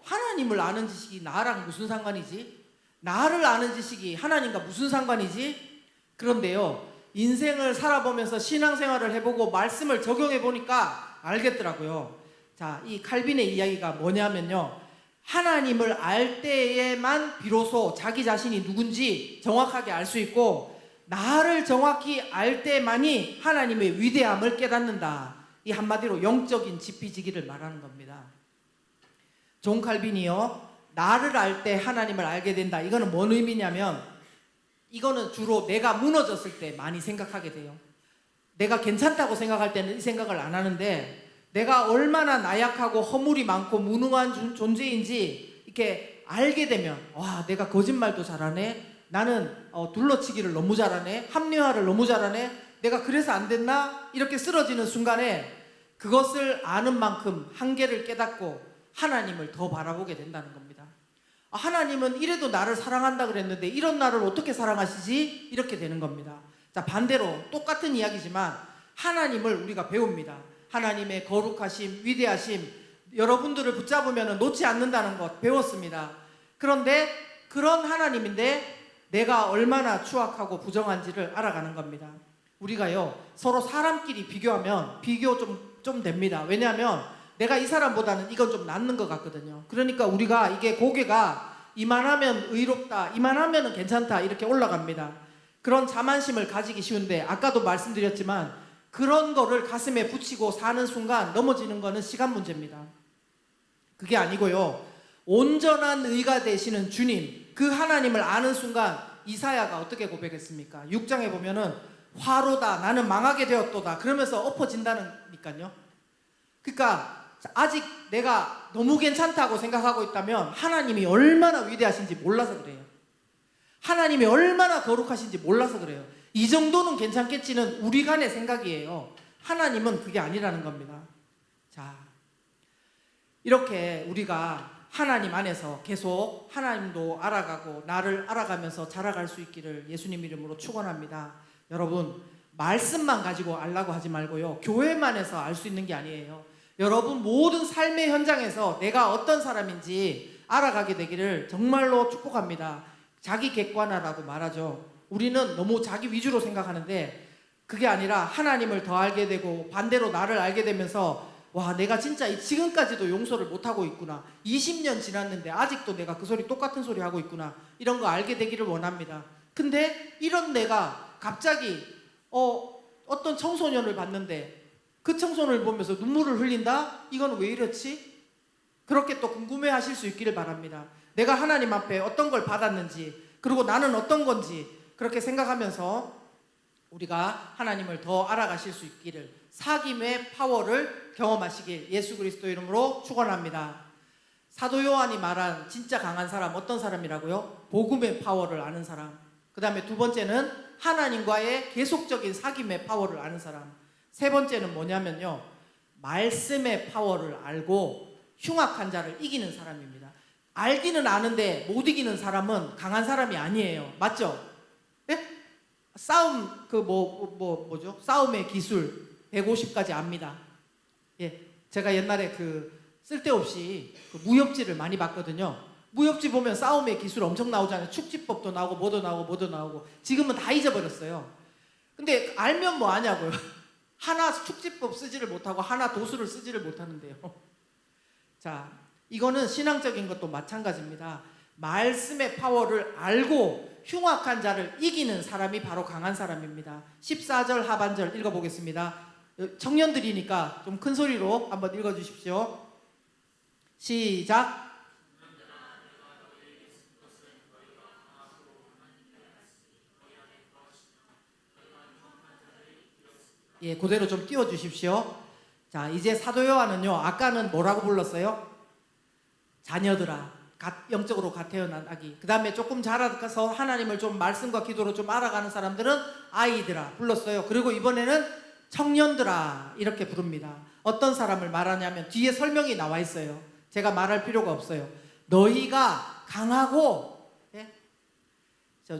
하나님을 아는 지식이 나랑 무슨 상관이지? 나를 아는 지식이 하나님과 무슨 상관이지? 그런데요, 인생을 살아보면서 신앙생활을 해보고 말씀을 적용해 보니까 알겠더라고요. 자, 이 칼빈의 이야기가 뭐냐면요, 하나님을 알 때에만 비로소 자기 자신이 누군지 정확하게 알 수 있고, 나를 정확히 알 때만이 하나님의 위대함을 깨닫는다. 이 한마디로 영적인 지피지기를 말하는 겁니다. 존 칼빈이요, 나를 알 때 하나님을 알게 된다. 이거는 뭔 의미냐면, 이거는 주로 내가 무너졌을 때 많이 생각하게 돼요. 내가 괜찮다고 생각할 때는 이 생각을 안 하는데, 내가 얼마나 나약하고 허물이 많고 무능한 존재인지 이렇게 알게 되면, 와, 내가 거짓말도 잘하네, 나는 둘러치기를 너무 잘하네, 합리화를 너무 잘하네, 내가 그래서 안 됐나, 이렇게 쓰러지는 순간에 그것을 아는 만큼 한계를 깨닫고 하나님을 더 바라보게 된다는 겁니다. 하나님은 이래도 나를 사랑한다 그랬는데 이런 나를 어떻게 사랑하시지? 이렇게 되는 겁니다. 자, 반대로 똑같은 이야기지만 하나님을 우리가 배웁니다. 하나님의 거룩하심, 위대하심, 여러분들을 붙잡으면 놓지 않는다는 것 배웠습니다. 그런데 그런 하나님인데 내가 얼마나 추악하고 부정한지를 알아가는 겁니다. 우리가요, 서로 사람끼리 비교하면 비교 좀 됩니다. 왜냐하면 내가 이 사람보다는 이건 좀 낫는 것 같거든요. 그러니까 우리가 이게 고개가 이만하면 의롭다, 이만하면 괜찮다, 이렇게 올라갑니다. 그런 자만심을 가지기 쉬운데, 아까도 말씀드렸지만 그런 거를 가슴에 붙이고 사는 순간 넘어지는 거는 시간 문제입니다. 그게 아니고요, 온전한 의가 되시는 주님, 그 하나님을 아는 순간 이사야가 어떻게 고백했습니까? 6장에 보면은 화로다, 나는 망하게 되었도다, 그러면서 엎어진다니까요. 그러니까 아직 내가 너무 괜찮다고 생각하고 있다면 하나님이 얼마나 위대하신지 몰라서 그래요. 하나님이 얼마나 거룩하신지 몰라서 그래요. 이 정도는 괜찮겠지는 우리 간의 생각이에요. 하나님은 그게 아니라는 겁니다. 자, 이렇게 우리가 하나님 안에서 계속 하나님도 알아가고 나를 알아가면서 자라갈 수 있기를 예수님 이름으로 축원합니다. 여러분, 말씀만 가지고 알라고 하지 말고요, 교회만 해서 알 수 있는 게 아니에요. 여러분 모든 삶의 현장에서 내가 어떤 사람인지 알아가게 되기를 정말로 축복합니다. 자기 객관화라고 말하죠. 우리는 너무 자기 위주로 생각하는데 그게 아니라 하나님을 더 알게 되고 반대로 나를 알게 되면서, 와, 내가 진짜 지금까지도 용서를 못하고 있구나, 20년 지났는데 아직도 내가 그 소리 똑같은 소리 하고 있구나, 이런 거 알게 되기를 원합니다. 근데 이런 내가 갑자기 어떤 청소년을 봤는데 그 청소년을 보면서 눈물을 흘린다? 이건 왜 이렇지? 그렇게 또 궁금해 하실 수 있기를 바랍니다. 내가 하나님 앞에 어떤 걸 받았는지, 그리고 나는 어떤 건지 그렇게 생각하면서 우리가 하나님을 더 알아가실 수 있기를, 사귐의 파워를 경험하시길 예수 그리스도 이름으로 축원합니다. 사도 요한이 말한 진짜 강한 사람 어떤 사람이라고요? 복음의 파워를 아는 사람. 그 다음에 두 번째는 하나님과의 계속적인 사귐의 파워를 아는 사람. 세 번째는 뭐냐면요, 말씀의 파워를 알고 흉악한 자를 이기는 사람입니다. 알기는 아는데 못 이기는 사람은 강한 사람이 아니에요. 맞죠? 네? 싸움 뭐죠? 싸움의 기술 150까지 압니다. 예, 제가 옛날에 쓸데없이 무협지를 많이 봤거든요. 무협지 보면 싸움의 기술 엄청 나오잖아요. 축지법도 나오고 뭐도 나오고. 지금은 다 잊어버렸어요. 근데 알면 뭐 하냐고요. 하나 축지법 쓰지를 못하고 하나 도수를 쓰지를 못하는데요. 자, 이거는 신앙적인 것도 마찬가지입니다. 말씀의 파워를 알고 흉악한 자를 이기는 사람이 바로 강한 사람입니다. 14절 하반절 읽어보겠습니다. 청년들이니까 좀 큰 소리로 한번 읽어주십시오. 시작. 예, 그대로 좀 띄워주십시오. 자, 이제 사도 요한은요, 아까는 뭐라고 불렀어요? 자녀들아, 영적으로 갓 태어난 아기. 그 다음에 조금 자라서 하나님을 좀 말씀과 기도로 좀 알아가는 사람들은 아이들아 불렀어요. 그리고 이번에는 청년들아 이렇게 부릅니다. 어떤 사람을 말하냐면 뒤에 설명이 나와 있어요. 제가 말할 필요가 없어요. 너희가 강하고, 예?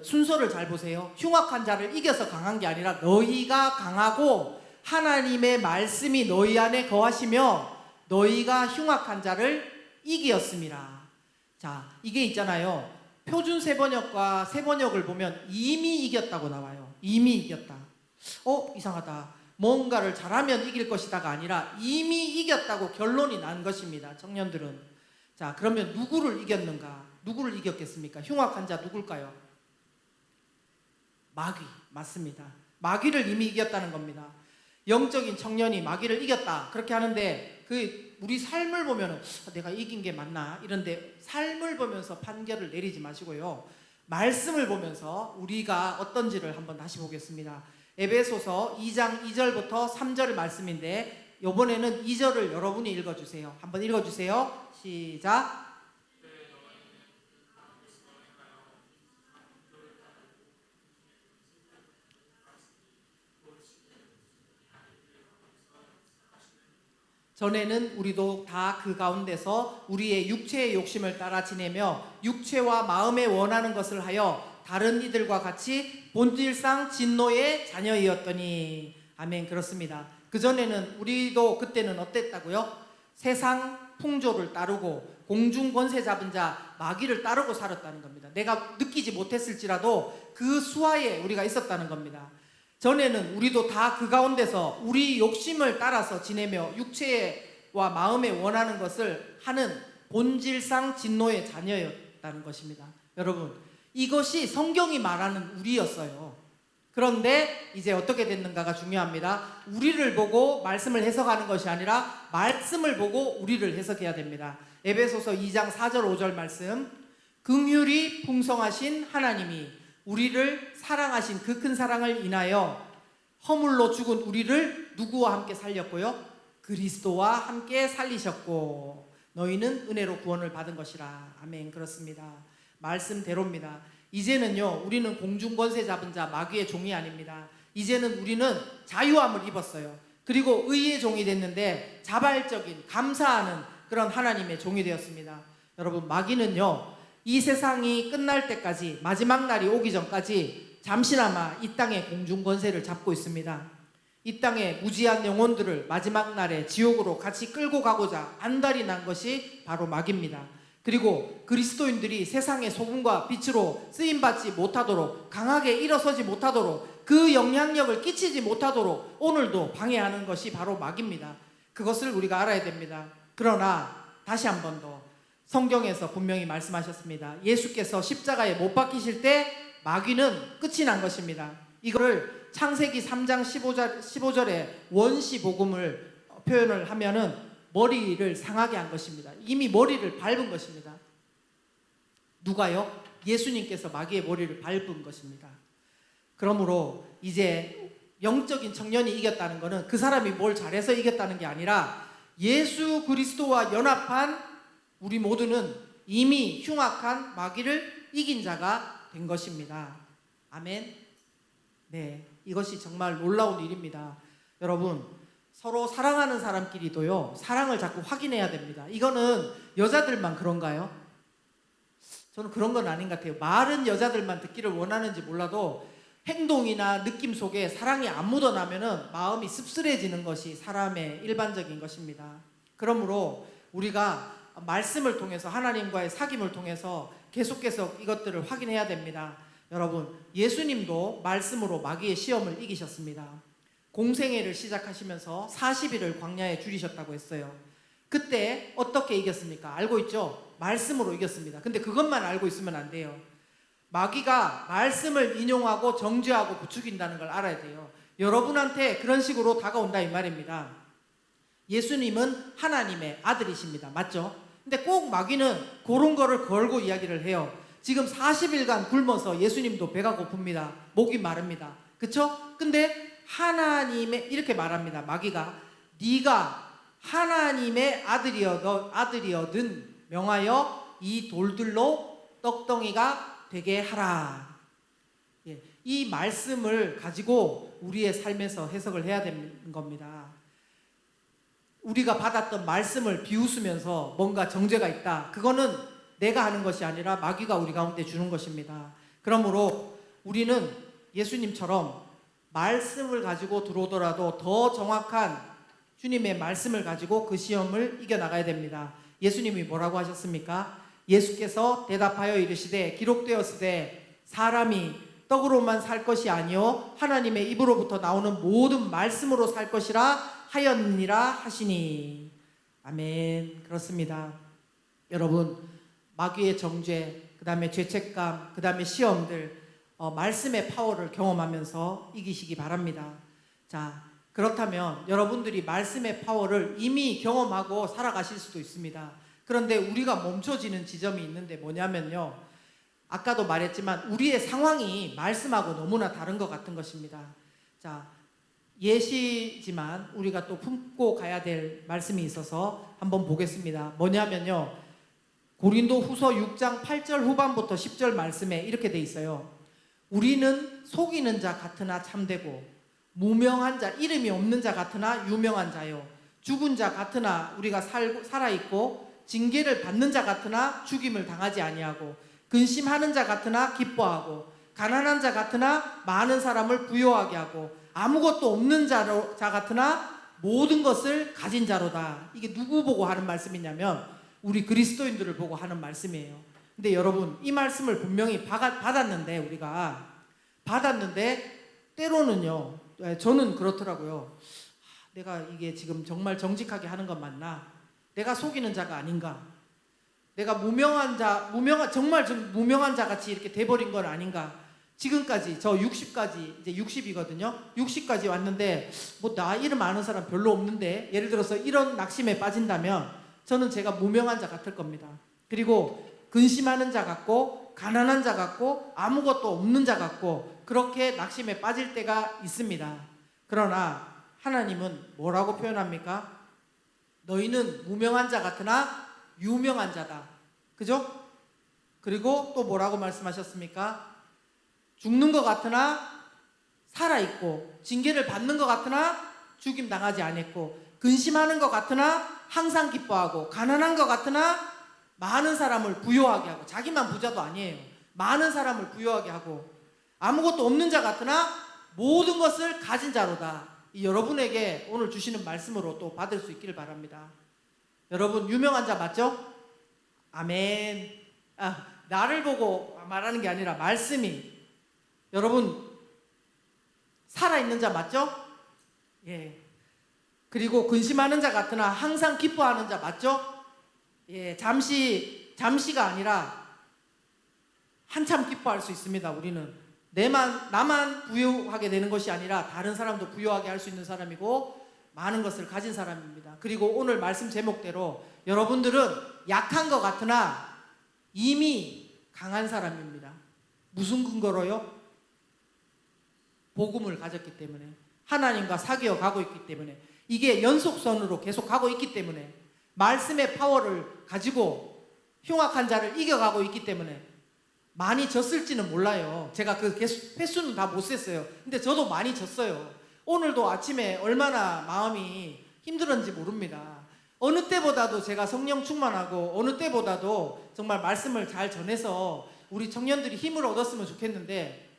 순서를 잘 보세요. 흉악한 자를 이겨서 강한 게 아니라 너희가 강하고 하나님의 말씀이 너희 안에 거하시며 너희가 흉악한 자를 이기었음이라. 자, 이게 있잖아요. 표준 세번역과 세번역을 보면 이미 이겼다고 나와요. 이미 이겼다. 이상하다. 뭔가를 잘하면 이길 것이다가 아니라 이미 이겼다고 결론이 난 것입니다. 청년들은. 자, 그러면 누구를 이겼는가? 누구를 이겼겠습니까? 흉악한 자 누굴까요? 마귀. 맞습니다. 마귀를 이미 이겼다는 겁니다. 영적인 청년이 마귀를 이겼다 그렇게 하는데 우리 삶을 보면은 내가 이긴 게 맞나 이런데 삶을 보면서 판결을 내리지 마시고요. 말씀을 보면서 우리가 어떤지를 한번 다시 보겠습니다. 에베소서 2장 2절부터 3절의 말씀인데 이번에는 2절을 여러분이 읽어주세요. 한번 읽어주세요. 시작. 전에는 우리도 다 그 가운데서 우리의 육체의 욕심을 따라 지내며 육체와 마음에 원하는 것을 하여 다른 이들과 같이 본질상 진노의 자녀이었더니. 아멘. 그렇습니다. 그전에는 우리도 그때는 어땠다고요? 세상 풍조를 따르고 공중 권세 잡은 자 마귀를 따르고 살았다는 겁니다. 내가 느끼지 못했을지라도 그 수하에 우리가 있었다는 겁니다. 전에는 우리도 다 그 가운데서 우리 욕심을 따라서 지내며 육체와 마음에 원하는 것을 하는 본질상 진노의 자녀였다는 것입니다. 여러분, 이것이 성경이 말하는 우리였어요. 그런데 이제 어떻게 됐는가가 중요합니다. 우리를 보고 말씀을 해석하는 것이 아니라 말씀을 보고 우리를 해석해야 됩니다. 에베소서 2장 4절 5절 말씀. 긍휼이 풍성하신 하나님이 우리를 사랑하신 그 큰 사랑을 인하여 허물로 죽은 우리를 누구와 함께 살렸고요? 그리스도와 함께 살리셨고 너희는 은혜로 구원을 받은 것이라. 아멘. 그렇습니다. 말씀대로입니다. 이제는요, 우리는 공중권세 잡은 자 마귀의 종이 아닙니다. 이제는 우리는 자유함을 입었어요. 그리고 의의 종이 됐는데 자발적인 감사하는 그런 하나님의 종이 되었습니다. 여러분, 마귀는요, 이 세상이 끝날 때까지, 마지막 날이 오기 전까지 잠시나마 이 땅의 공중권세를 잡고 있습니다. 이 땅의 무지한 영혼들을 마지막 날에 지옥으로 같이 끌고 가고자 안달이 난 것이 바로 마귀입니다. 그리고 그리스도인들이 세상의 소금과 빛으로 쓰임받지 못하도록, 강하게 일어서지 못하도록, 그 영향력을 끼치지 못하도록 오늘도 방해하는 것이 바로 마귀입니다. 그것을 우리가 알아야 됩니다. 그러나 다시 한 번 더 성경에서 분명히 말씀하셨습니다. 예수께서 십자가에 못 박히실 때 마귀는 끝이 난 것입니다. 이거를 창세기 3장 15절에 원시 복음을 표현을 하면은 머리를 상하게 한 것입니다. 이미 머리를 밟은 것입니다. 누가요? 예수님께서 마귀의 머리를 밟은 것입니다. 그러므로 이제 영적인 청년이 이겼다는 것은 그 사람이 뭘 잘해서 이겼다는 게 아니라 예수 그리스도와 연합한 우리 모두는 이미 흉악한 마귀를 이긴 자가 된 것입니다. 아멘. 네, 이것이 정말 놀라운 일입니다. 여러분, 서로 사랑하는 사람끼리도요, 사랑을 자꾸 확인해야 됩니다. 이거는 여자들만 그런가요? 저는 그런 건 아닌 것 같아요. 말은 여자들만 듣기를 원하는지 몰라도 행동이나 느낌 속에 사랑이 안 묻어나면은 마음이 씁쓸해지는 것이 사람의 일반적인 것입니다. 그러므로 우리가 말씀을 통해서, 하나님과의 사귐을 통해서 계속해서 이것들을 확인해야 됩니다. 여러분, 예수님도 말씀으로 마귀의 시험을 이기셨습니다. 공생애를 시작하시면서 40일을 광야에 줄이셨다고 했어요. 그때 어떻게 이겼습니까? 알고 있죠? 말씀으로 이겼습니다. 근데 그것만 알고 있으면 안 돼요. 마귀가 말씀을 인용하고 정죄하고 부추긴다는 걸 알아야 돼요. 여러분한테 그런 식으로 다가온다 이 말입니다. 예수님은 하나님의 아들이십니다. 맞죠? 근데 꼭 마귀는 그런 거를 걸고 이야기를 해요. 지금 40일간 굶어서 예수님도 배가 고픕니다. 목이 마릅니다. 그쵸? 근데 하나님의, 이렇게 말합니다. 마귀가 네가 하나님의 아들이여든 명하여 이 돌들로 떡덩이가 되게 하라. 예, 이 말씀을 가지고 우리의 삶에서 해석을 해야 되는 겁니다. 우리가 받았던 말씀을 비웃으면서 뭔가 정죄가 있다, 그거는 내가 하는 것이 아니라 마귀가 우리 가운데 주는 것입니다. 그러므로 우리는 예수님처럼 말씀을 가지고 들어오더라도 더 정확한 주님의 말씀을 가지고 그 시험을 이겨나가야 됩니다. 예수님이 뭐라고 하셨습니까? 예수께서 대답하여 이르시되 기록되었으되 사람이 떡으로만 살 것이 아니요 하나님의 입으로부터 나오는 모든 말씀으로 살 것이라 하였느니라 하시니. 아멘. 그렇습니다. 여러분, 마귀의 정죄, 그 다음에 죄책감, 그 다음에 시험들, 말씀의 파워를 경험하면서 이기시기 바랍니다. 자, 그렇다면 여러분들이 말씀의 파워를 이미 경험하고 살아가실 수도 있습니다. 그런데 우리가 멈춰지는 지점이 있는데 뭐냐면요, 아까도 말했지만 우리의 상황이 말씀하고 너무나 다른 것 같은 것입니다. 자, 예시지만 우리가 또 품고 가야 될 말씀이 있어서 한번 보겠습니다. 뭐냐면요, 고린도 후서 6장 8절 후반부터 10절 말씀에 이렇게 돼 있어요. 우리는 속이는 자 같으나 참되고 무명한 자, 이름이 없는 자 같으나 유명한 자요, 죽은 자 같으나 우리가 살아있고 징계를 받는 자 같으나 죽임을 당하지 아니하고 근심하는 자 같으나 기뻐하고 가난한 자 같으나 많은 사람을 부요하게 하고 아무것도 없는 자 같으나 모든 것을 가진 자로다. 이게 누구 보고 하는 말씀이냐면 우리 그리스도인들을 보고 하는 말씀이에요. 근데 여러분, 이 말씀을 분명히 받았는데, 우리가 받았는데 때로는요, 저는 그렇더라고요. 내가 이게 지금 정말 정직하게 하는 건 맞나? 내가 속이는 자가 아닌가? 내가 정말 좀 무명한 자 같이 이렇게 돼버린 건 아닌가? 지금까지 저 60까지, 이제 60이거든요. 60까지 왔는데 뭐 나 이름 아는 사람 별로 없는데, 예를 들어서 이런 낙심에 빠진다면 저는 제가 무명한 자 같을 겁니다. 그리고 근심하는 자 같고 가난한 자 같고 아무것도 없는 자 같고 그렇게 낙심에 빠질 때가 있습니다. 그러나 하나님은 뭐라고 표현합니까? 너희는 무명한 자 같으나 유명한 자다. 그죠? 그리고 또 뭐라고 말씀하셨습니까? 죽는 것 같으나 살아있고 징계를 받는 것 같으나 죽임 당하지 않았고 근심하는 것 같으나 항상 기뻐하고 가난한 것 같으나 많은 사람을 부요하게 하고, 자기만 부자도 아니에요. 많은 사람을 부요하게 하고 아무것도 없는 자 같으나 모든 것을 가진 자로다. 이 여러분에게 오늘 주시는 말씀으로 또 받을 수 있기를 바랍니다. 여러분, 유명한 자 맞죠? 아멘. 나를 보고 말하는 게 아니라 말씀이, 여러분 살아있는 자 맞죠? 예. 그리고 근심하는 자 같으나 항상 기뻐하는 자 맞죠? 예. 잠시가 아니라 한참 기뻐할 수 있습니다. 우리는 나만 부유하게 되는 것이 아니라 다른 사람도 부유하게 할 수 있는 사람이고 많은 것을 가진 사람입니다. 그리고 오늘 말씀 제목대로 여러분들은 약한 것 같으나 이미 강한 사람입니다. 무슨 근거로요? 복음을 가졌기 때문에, 하나님과 사귀어 가고 있기 때문에, 이게 연속선으로 계속 가고 있기 때문에, 말씀의 파워를 가지고 흉악한 자를 이겨가고 있기 때문에. 많이 졌을지는 몰라요. 제가 그 횟수는 다 못 셌어요. 근데 저도 많이 졌어요. 오늘도 아침에 얼마나 마음이 힘들었는지 모릅니다. 어느 때보다도 제가 성령 충만하고 어느 때보다도 정말 말씀을 잘 전해서 우리 청년들이 힘을 얻었으면 좋겠는데,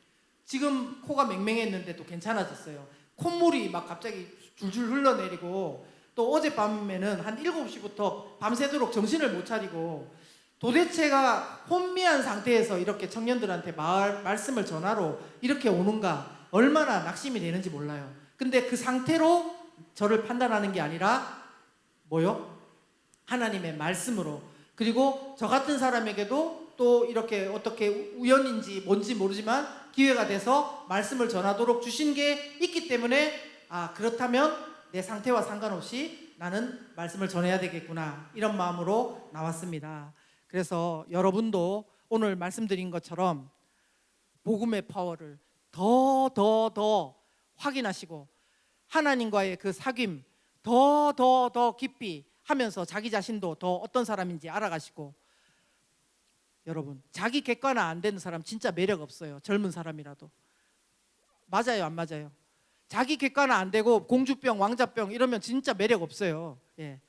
지금 코가 맹맹했는데도 괜찮아졌어요. 콧물이 막 갑자기 줄줄 흘러내리고, 또 어젯밤에는 한 7시부터 밤새도록 정신을 못 차리고, 도대체가 혼미한 상태에서 이렇게 청년들한테 말씀을 전하러 이렇게 오는가, 얼마나 낙심이 되는지 몰라요. 근데 그 상태로 저를 판단하는 게 아니라 뭐요? 하나님의 말씀으로. 그리고 저 같은 사람에게도 또 이렇게 어떻게 우연인지 뭔지 모르지만 기회가 돼서 말씀을 전하도록 주신 게 있기 때문에, 그렇다면 내 상태와 상관없이 나는 말씀을 전해야 되겠구나, 이런 마음으로 나왔습니다. 그래서 여러분도 오늘 말씀드린 것처럼 복음의 파워를 더 확인하시고 하나님과의 그 사귐 더 깊이 하면서 자기 자신도 더 어떤 사람인지 알아가시고, 여러분, 자기 객관화 안 되는 사람 진짜 매력 없어요. 젊은 사람이라도. 맞아요, 안 맞아요? 자기 객관화 안 되고 공주병, 왕자병 이러면 진짜 매력 없어요. 예.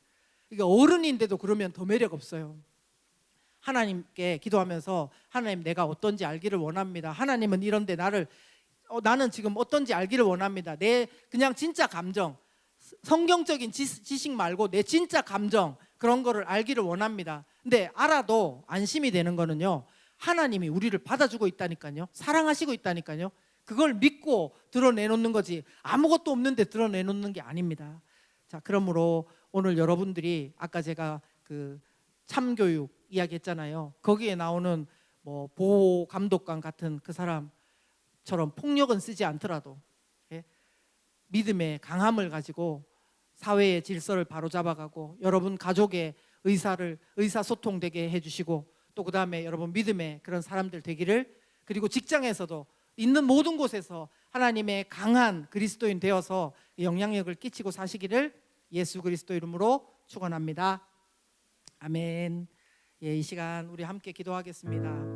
이게 어른인데도 그러면 더 매력 없어요. 하나님께 기도하면서, 하나님, 내가 어떤지 알기를 원합니다. 하나님은 이런데 나는 지금 어떤지 알기를 원합니다. 내 그냥 진짜 감정, 성경적인 지식 말고 내 진짜 감정, 그런 거를 알기를 원합니다. 근데 알아도 안심이 되는 거는요, 하나님이 우리를 받아주고 있다니까요. 사랑하시고 있다니까요. 그걸 믿고 드러내놓는 거지 아무것도 없는데 드러내놓는 게 아닙니다. 자, 그러므로 오늘 여러분들이 아까 제가 그 참교육 이야기했잖아요. 거기에 나오는 뭐 보호 감독관 같은 그 사람처럼 폭력은 쓰지 않더라도 믿음의 강함을 가지고 사회의 질서를 바로잡아가고 여러분 가족의 의사소통되게 해주시고 또 그 다음에 여러분 믿음의 그런 사람들 되기를, 그리고 직장에서도 있는 모든 곳에서 하나님의 강한 그리스도인 되어서 영향력을 끼치고 사시기를 예수 그리스도 이름으로 축원합니다. 아멘. 이 시간 우리 함께 기도하겠습니다.